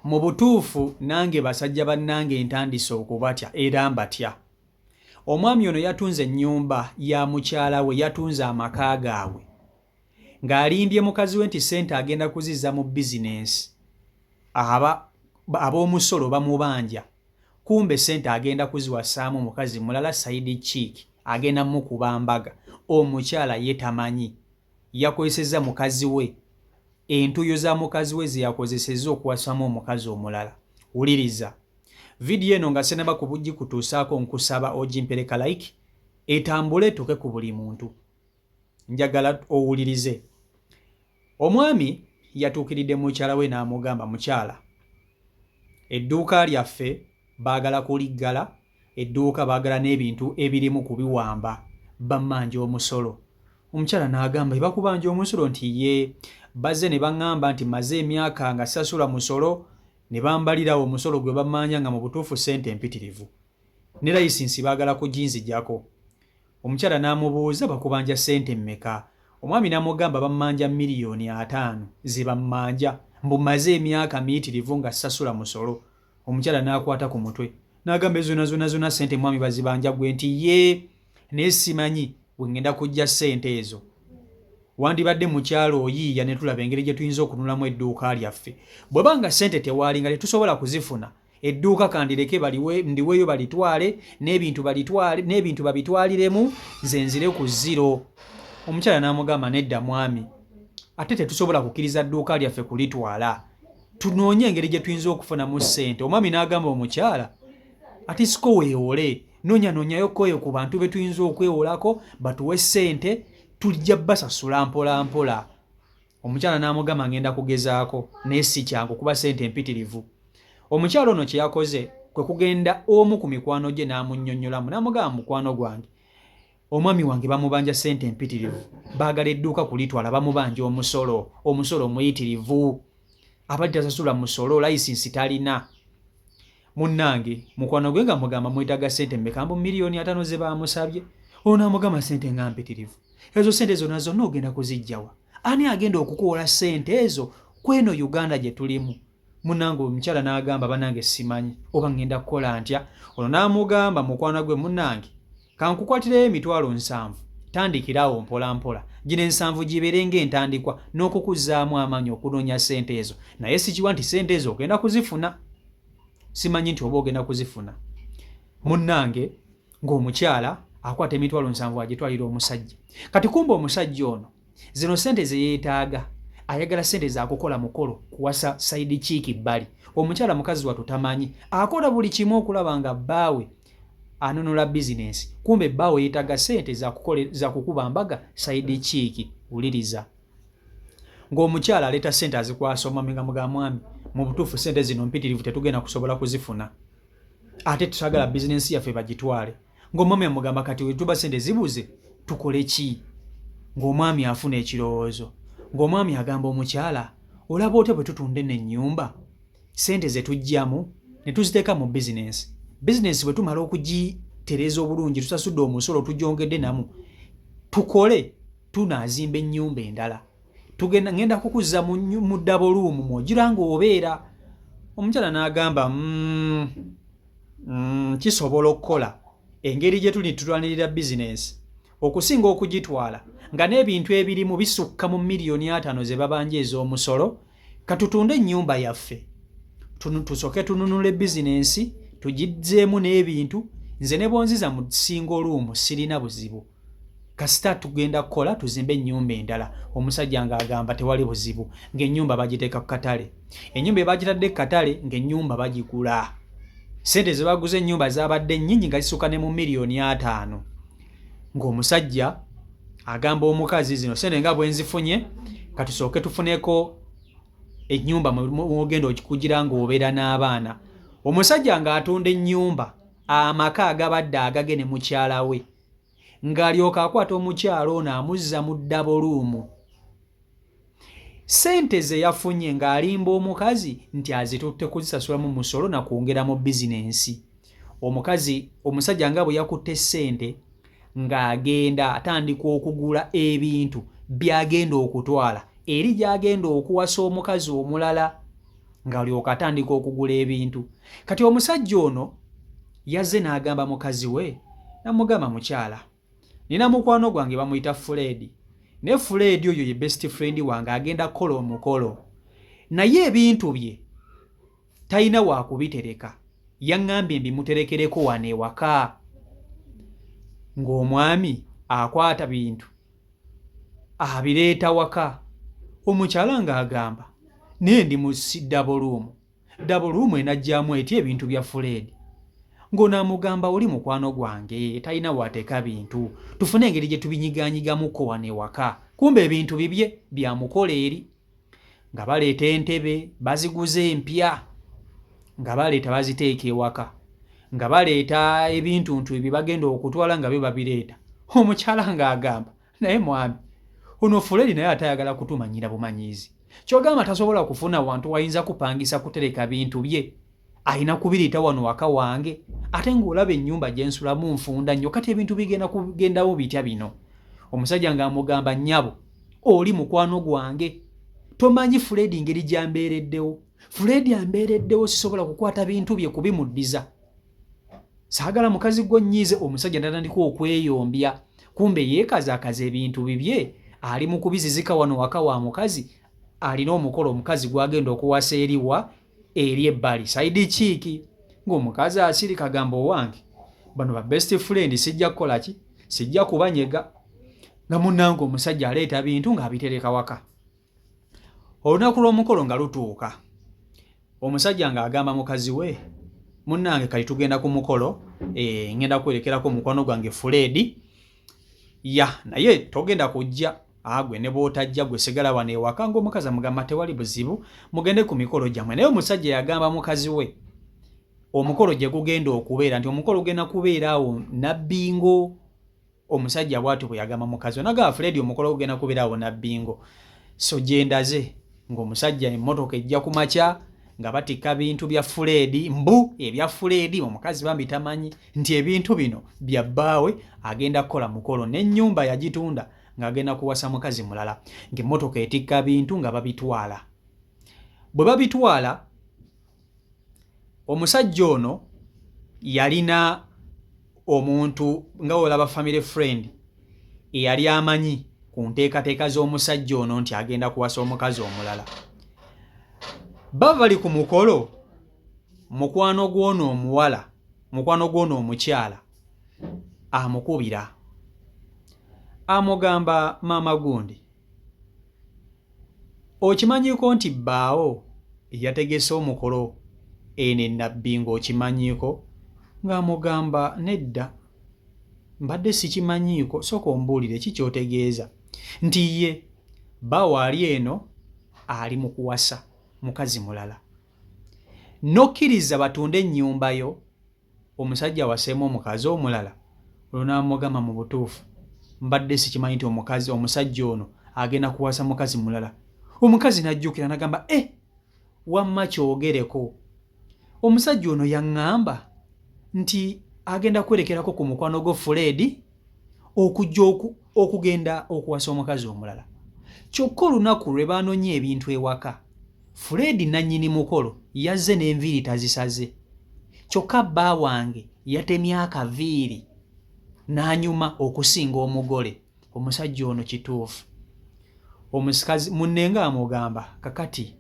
mu butuufu nange basajja bannange ntandise okubatya era mbatya. Omwami ono yatunze ennyumba ya mukyala we, yatunze amaka gaabwe ng'alimbye mukazi we nti ssente agenda kuzizza mu bizinensi, ab'omusolo bamubanja, kumbe ssente agenda kuziwasaamu mukazi mulala side chick, agenda mukuba mbaga. Omukyala ye tamanyi, yakozesezza mukazi we, entuyo za mukazi we ze yakozesezza okuwasamu omukazi omulala. Wuliriza vidiyo eno nga senaba kubugikutuusaako, nkusaba ogimpereka like etambule etuuke ku buli muntu. Njagala owulirize. Omwami yatuukiridde mukyala we n'amugamba, mukyala, edduuka lyaffe baagala kuliggala, edduuka baagala n'ebintu ebirimu kubiwamba, bammanja omusolo. Omukyala n'agamba, bakubanja omusolo? Nti ye bazze ne baŋŋamba nti maze emyaka nga sasula musolo, ne bambalirawo omusolo gwe bammanja nga mu butuufu ssente empitirivu, ne layisinsi baagala kuginzijjako. Omukyala n'amubuuza, bakubanja ssente mmeka? Omwami n'amugamba, bammanja $5,000,000 ze bammanja, mbu maze emyaka miyitirivu nga sasula musolo. Omukyala n'akwata ku mutwe n'agamba, zonna ssente mwami bazibanja gwe? Nti ye naye simanyi bwe ngenda kujja ssente ezo. Wandibadde mukyalo oyiiya ne tulaba engeri gye tuyinza okunulamu edduuka lyaffe. Bwe banga ssente tewaali nga tetusobola kuzifuna, edduuka kandireke ndiweeyo balitwale, n'ebintu babitwaliremu, nze nzire ku zero. Omukyala n'amugamba, nedda mwami, ate tetusobola kukkiriza dduuka lyaffe kulitwala, tunoonye engeri gye tuyinza okufunamu ssente. Omwami n'agamba omukyala, ati siko weewole, noonyayo koyo ku bantu be tuyinza okwewolako batuwe ssente, tulijja basasula mpola mpola. Omukyala n'amugamba, ngenda kugezaako naye si kyangu kuba ssente empitirivu. Omukyala ono kye yakoze kwe kugenda omu ku mikwano gye n'amunnyonnyolamu, n'amugamba, mukwano gwange, omwami wange bamubanja ssente empitirivu, baagala edduuka kulitwala, bamubanja omusolo muyitirivu, abadde tasasula musolo, layisinsi talina. Munnange mukwano gwe nga mugamba, mwetaaga ssente mmeka? Mbu $5,000,000 ze bamusabye. Ono amugamba, ssente nga mpitirivu, ezo ssente zonna zonna ogenda kuzijjawa? Ani agenda okukuwola ssente ezo kweno Uganda gye tulimu? Munnange omukyala n'agamba, banange simanyi oba ngenda kukola ntya. Ono n'amugamba mukwano gwe, munnange kankukwatireyo $7,000, tandikirawo mpola mpola, gino 7 gibeere ng'entandikwa n'okukuzaamu amaanyi okunoonya ssente ezo, naye sikiwa nti ssente ezo ogenda kuzifuna. Simanyi nti oba ogenda kuzifuna. Munnange ng'omukyala akwata $7,000 agitwalira omusajja. Kati kumba omusajja ono zino ssente ze yeetaaga, ayagala ssente za kukola mukolo, kuwasa side chick bbali. Omukyala mukazi watu tamanyi, akola buli kimu okulaba nga bbaawe anunula bizinensi, kumbe bbaawe yeetaaga ssente za kukuba mbaga side chick. Wuliriza, ng'omukyala aleeta ssente azikwasa omwami nga mugamba, mwami, mu butuufu ssente zino mpitirivu, tetugenda kusobola kuzifuna, ate tusagala bizinensi yaffe bagitwale. Ng'omwami amugamba, kati we tuba ssente zibuze tukole ki? Ng'omwami afuna ekirowoozo. Ng'omwami agamba omukyala, olaba otya bwe tutunda eno ennyumba, ssente ze tujjamu ne tuziteeka mu bizinensi. Bizinensi bwe tumala okugitereeza obulungi, tusasudde omusolo, tugyongedde namu, tukole tunaazimba ennyumba endala, ngenda kukuzza mu double room mw'ogira ng'obeera. Omukyala n'agamba, kisobola okukola engeri gye tuli tutwanirira bizinensi okusinga okugitwala nga n'ebintu ebirimu bisukka mu $5,000,000 ze babanja ez'omusolo. Katutunde ennyumba yaffe, tusooke tununule bizinensi, tugizzeemu n'ebintu, nze ne bonziza mu single room sirina buzibu, kasita tugenda kukola tuzimbe ennyumba endala. Omusajja ng'agamba tewali buzibu, ng'ennyumba bagiteeka ku katale. Ennyumba ebagitadde ku katale ng'ennyumba bagigula. Ssente ze baguze ennyumba zaabadde nnyingi nga zisukka ne mu $5,000,000. Ng'omusajja agamba omukazi, zino ssente nga bwe nzifunye, katusooke tufuneko ennyumba mw'ogenda okikugira ng'obeera n'abaana. Omusajja ng'atunda ennyumba, amaka agabadde agagene mukyala we, ng'alyoka akwata omukyala ono amuzza mu double room. Ssente ze yafunye ng'alimba omukazi nti azitutte kuzisasulamu musolo na kwongera mu bizinensi. Omusajja nga bwe yakutte ssente ng'agenda atandika okugula ebintu by'agenda okutwala eri gy'agenda okuwasa omukazi omulala. ng'alyoka atandika okugula ebintu. Kati omusajja ono yazze n'agamba mukazi we, namugamba mukyala, nina mukwano gwange bamuyita Fred, ne Fred oyo ye best friend wange agenda kukola omukolo, naye ebintu bye talina wa kubitereka, yaŋŋambye mbimuterekereko wano ewaka. Ng'omwami akwata bintu abireeta waka, omukyala ng'agamba naye ndi mu dabuluumu enajjaamu eti ebintu bya Fred. Ng'onaamugamba oli mukwano gwange talina waateeka bintu, tufune engeri gye tubinyiganyigamuko wano ewaka. Kumbe ebintu bibye byamukola eri. Nga baleeta entebe baziguze empya, nga baleeta baziteeka ewaka, nga baleeta ebintuntu ebyo bagenda okutwala nga byo babireeta. Omukyala ng'agamba naye mwami ono Fred naye atayagala kutumanyira bumanyiizi, kyogamba tasobola kufuna wantu wayinza kupangisa kutereka bintu bye, ayina kubiriita wano waka wange, ate ng'olaba ennyumba gye nsulamu nfunda nnyo, kati ebintu bigenda kugendawo bitya bino? Omusajja ng'amugamba nnyabo, oli mukwano gwange, tomanyi Fred ngeri gy'ambeereddewo. Fred ambeereddewo sisobola kukwata bintu bye kubimuddiza. Saagala mukazi gwo nnyiize. Omusajja natandika okweyombya, kumbe yeekazaakaza ebintu bibye, ali mu kubizizika wano waka wa mukazi, alina omukolo omukazi gwagenda okuwasa eriwa eri ebbali saidi kiiki. Ng'omukazi asirika gamba owange, bano ba best friend sijja kukola ki, sijja kubanyega. Nga munnange omusajja aleeta bintu ng'abitereka waka. Olunaku lw'omukolo nga lutuuka, omusajja ng'agamba mukazi we, munnange kali tugenda ku mukolo, ngenda kwerekerako mukwano gwange Fred, naye togenda kujja. Gwe ne bw'otajja gwe sigala wano ewaka. Ng'omukazi amugamba tewali buzibu, mugende ku mikolo gyammwe. Naye omusajja yagamba mukazi we omukolo gye gugenda okubeera nti omukolo gugenda kubeera awo Nabbingo. Omusajja bw'atyo bwe yagamba mukazi we, nagamba Fred omukolo gugenda kubeera awo Nabbingo, so gyendaze. Ng'omusajja emmotoka ejja ku makya nga batikka bintu bya Fred, ebya Fred omukazi bambi tamanyi nti ebintu bino bya bbaawe agenda kukola mukolo, n'ennyumba yagitunda ng'agenda kuwasa mukazi mulala, ng'emmotoka etikka bintu nga babitwala. Bwe babitwala, omusajja ono yalina omuntu nga olaba family friend eyali amanyi ku nteekateeka z'omusajja ono nti agenda kuwasa omukazi omulala. Baba bali ku mukolo, mukwano gw'ono omuwala, mukwano gw'ono omukyala amukubira, amugamba maama gundi, okimanyiiko nti bbaawo yategese omukolo eno e Nabbingo, okimanyiiko? Ng'amugamba nedda, mbadde sikimanyiiko, sooka ombuulire ki ky'otegeeza. Nti ye bbaawo ali eno ali mu kuwasa mukazi mulala, nokkiriza batunde ennyumba yo, omusajja awaseemu omukazi omulala. Olwo n'amugamba mu butuufu mbadde sikimanyi nti omusajja ono agenda kuwasa mukazi mulala. Omukazi n'ajjukira n'agamba wamma kyogereko, omusajja ono yaŋŋamba nti agenda kwerekerako ku mukwano gwo Fred okujja okugenda okuwasa omukazi omulala. Kyokka olunaku lwe baanonye ebintu ewaka, Fred nannyini mukolo yazze n'enviiri tazisaze, kyokka bba wange yatemye akaviiri n'anyuma okusinga omugole. Omusajja ono kituufu. Omusikazi munnenga amugamba, kakati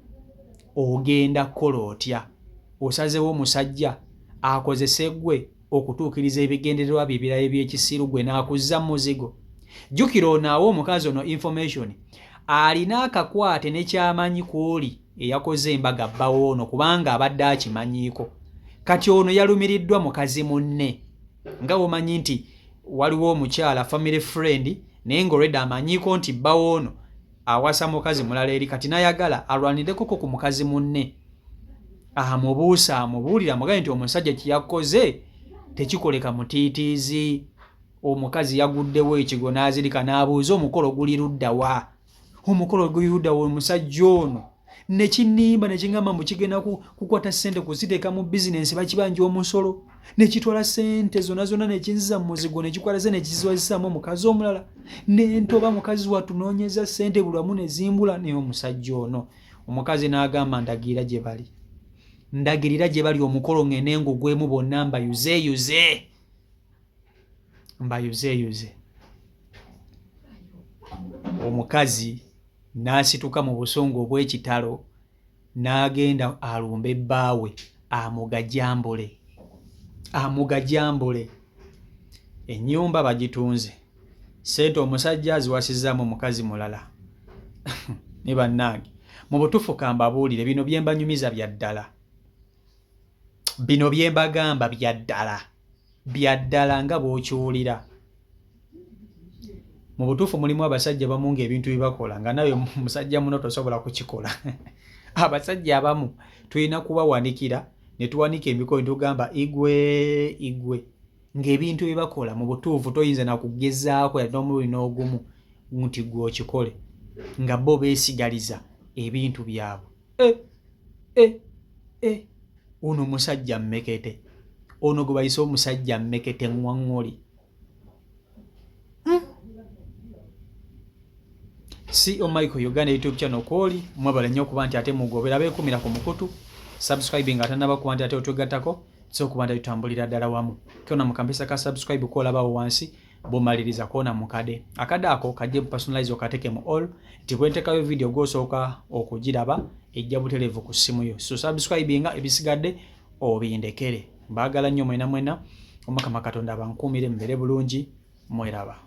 ogenda kukola otya? Osazewo omusajja akozese ggwe okutuukiriza ebigendererwa bye ebirala eby'ekisiru, gwe n'akuzza muzigo. Jjukira onaawo omukazi ono information alina akakwate ne kyamanyi kw'oli eyakoze embaga bbawo ono, kubanga abadde akimanyiiko. Kati ono yalumiriddwa mukazi munne, nga omanyi nti waliwo omukyala family friend naye ng'olwedde amanyiiko nti bbawo ono awasa mukazi mulala eri, kati n'ayagala alwanirekoko ku mukazi munne. Amubuusa, amubuulira, amugaye nti omusajja kye yakoze tekikoleka mutiitiizi. Omukazi yaguddewo ekigo n'azirika n'abuuza omukolo guli ludda wa? Omukolo guli ludda wa? Omusajja ono ne kinnimba ne kingamba mbu kigenda kukwata ssente kuziteeka mu bizinensi bakibanja omusolo, ne kitwala ssente zonna zonna ne kinziza mu muzigo ne kikwata ne kiziwazisaamu omukazi omulala, ne ntoba mukazi watunoonyeza ssente buli wamu ne zimbula. Naye omusajja ono, omukazi n'agamba ndagira gye bali. ndagirira gye bali omukolo ng'ene ngugwemu bonna mbayuzeeyuze omukazi n'asituka mu busungu obw'ekitalo n'agenda alumba ebbaawe amugajambule ennyumba bagitunze sente omusajja aziwasizaamu omukazi mulala ne bannange mu butuufu kambabuulire bino bye mbanyumiza bya ddala bino bye mbagamba bya ddala nga bw'okiwulira mu butuufu mulimu abasajja bamu ng'ebintu bye bakola nga nawe musajja muno tosobola kukikola abasajja abamu tulina kubawanikira ne tuwanika emikono ne tugamba igwe ng'ebintu bye bakola mu butuufu toyinza na kugezaako yadde omulundi n'ogumu nti gwe okikole nga bo beesigaliza ebintu byabwe ono musajja mmekete ono gwe bayise omusajja mmekete ŋwaŋŋoli CEO Michael Uganda YouTube channel kwoli mwebale nnyo okuba nti ate mugobera beekumira ku mukutu subscribing atannaba kuba nti ate otwegattako so okuba nti tutambulira ddala wamu kyona mukampisa ka subscribe koolabawo wansi bomaliriza koona mukade akade ako kajje personalize okateke mu all nti bwentekayo video gw'osooka okugiraba ejja butereevu ku ssimu yo so subscribinga ebisigadde obindekere mbaagala nnyo mwena Omukama Katonda abankuumire mbeere bulungi mweraba